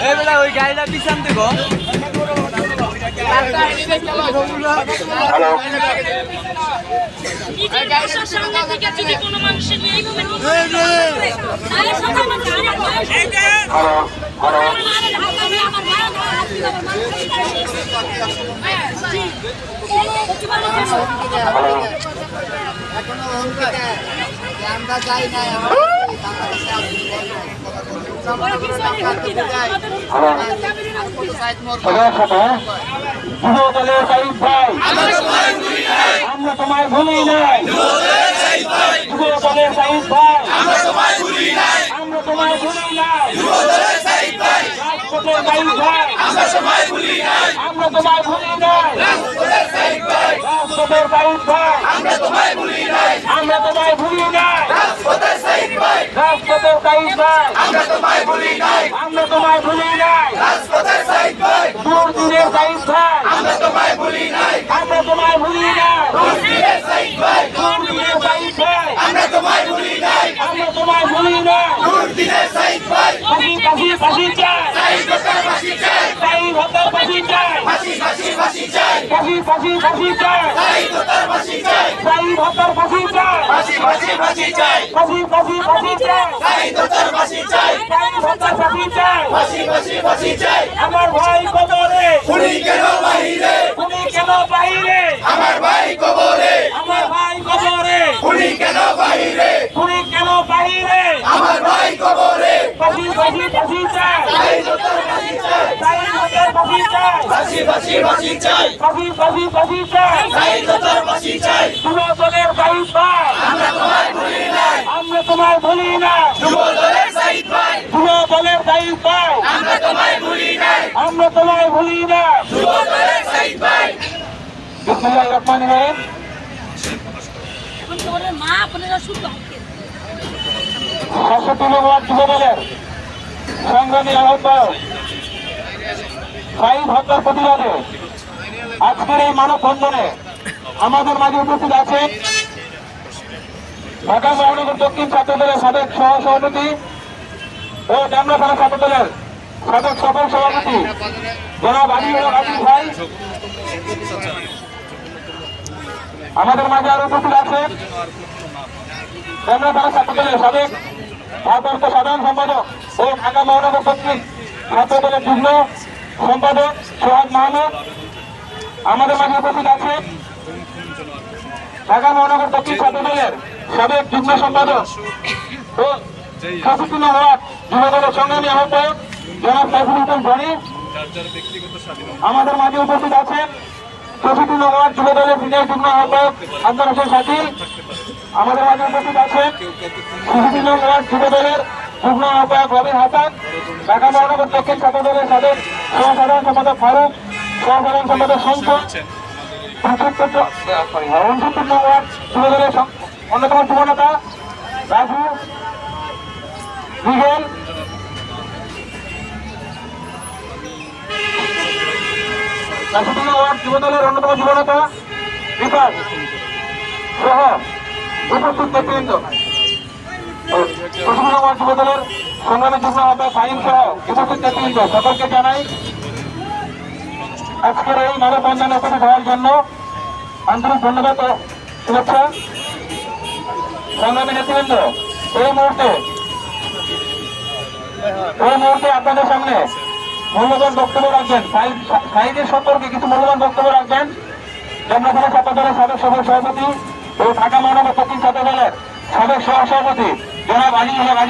Hello ওই গাড়িটা পিছন দেখো। হ্যালো আমরা যাই না আমরা তোমায় ভুলি নাই, যুব দলের সাইদ ভাই আমরা তোমায় ভুলি নাই, রাজপথের সাইদ ভাই আমরা তোমায় ভুলি নাই, রাজপথের সাইদ ভাই আমরা তোমায় ভুলি নাই, রাজপথের সাইদ ভাই আমরা তোমায় ভুলি নাই, দুর্দিনের সাইদ ভাই আমরা তোমায় ভুলি নাই, দুর্দিনের সাইদ ভাই আমরা তোমায় ভুলি নাই, ফাঁসি চাই, সাইদ হত্যার ফাঁসি চাই, সাইদ হত্যার ফাঁসি চাই, ফাঁসি চাই, সাইদ হত্যার ফাঁসি চাই, সাইদ হত্যার ফাঁসি চাই, ফাঁসি চাই, সাইদ হত্যার ফাঁসি চাই, ফাঁসি চাই, আমার ভাই কবরে খুনি কেন বাহিরে, আমার ভাই কবরে খুনি কেন বাহিরে, আমার ভাই কবরে ফাঁসি চাই, সাইদ হত্যার ফাঁসি চাই, ফাঁসি চাই, সাইদ হত্যার ফাঁসি চাই, যুব দলের সাইদ ভাই আমরা তোমায় ভুলি নাই, আমরা তোমায় ভুলি নাই, যুব দলের সাইদ ভাই আমরা তোমায় ভুলি নাই, যুব দলের সাইদ ভাই। বিসমিল্লাহির রহমানির রহিম। যুব দলের সংগ্রামী আহ্বায়ক সাইদ হত্যার প্রতিবাদে আজকের এই মানববন্ধনে আমাদের মাঝে উপস্থিত আছেন ঢাকা মহানগর দক্ষিণ ছাত্র দলের সাবেক সহসভাপতি ও ডামরা থানা ছাত্র দলের সাবেক সফল সভাপতি জনাব আজিজুল আজিজ ভাই। আমাদের মাঝে আরো উপস্থিত আছেন ডামরা থানা ছাত্র দলের সাবেক ভারপ্রাপ্ত সাধারণ সম্পাদক ও ঢাকা মহানগর দক্ষিণ ছাত্র দলের যুগ্ম সম্পাদক সোহাগ মাহমুদ। আমাদের মাঝে উপস্থিত আছেন ঢাকা মহানগর দক্ষিণ ছাত্র দলের সাবেক যুগ্ম সম্পাদক ও ৬৭ নং ওয়ার্ড যুব দলের সংগ্রামী আহ্বায়ক জনাব সাইফুল ইসলাম ধনী। আমাদের মাঝে উপস্থিত আছেন ৬৪ নং ওয়ার্ড যুব দলের সিনিয়র যুগ্ম আহ্বায়ক আব্দুর হোসেন শাকিল। আমাদের মাঝে উপস্থিত আছেন ৬৪ নং ওয়ার্ড যুব দলের যুগ্ম আহ্বায়ক রবিন হাসান। ঢাকা মহানগর দক্ষিণ ছাত্র দলের সাবেক সহসাধারণ সম্পাদক ফারুক, সহসাধারণ সম্পাদক সঞ্চয়, ৬৯ নং ওয়ার্ড যুব দলের অন্যতম যুবনেতা রাজু রিগেল। ৬৫ নং ওয়ার্ড যুব দলের অন্যতম যুবনেতা বিকাশ সহ উপস্থিত নেতৃবৃন্দ, ৬৫ নং ওয়ার্ড যুব দলের সংগ্রামী যুগ্ম আহ্বায়ক ফাহিম সহ উপস্থিত নেতৃবৃন্দ সকলকে জানাই আজকের এই মানববন্ধনে উপস্থিত হওয়ার জন্য আন্তরিক ধন্যবাদ ও শুভেচ্ছা। সংগ্রামী নেতৃবৃন্দ, এই মুহূর্তে আপনাদের সামনে মূল্যবান বক্তব্য রাখবেন, সাইদের সম্পর্কে কিছু মূল্যবান বক্তব্য রাখবেন ডামরা থানা ছাত্র দলের সাবেক সফল সভাপতি ও ঢাকা মহানগর দক্ষিণ ছাত্র দলের সাবেক সহ সভাপতি জনাব আজিজ ভাই।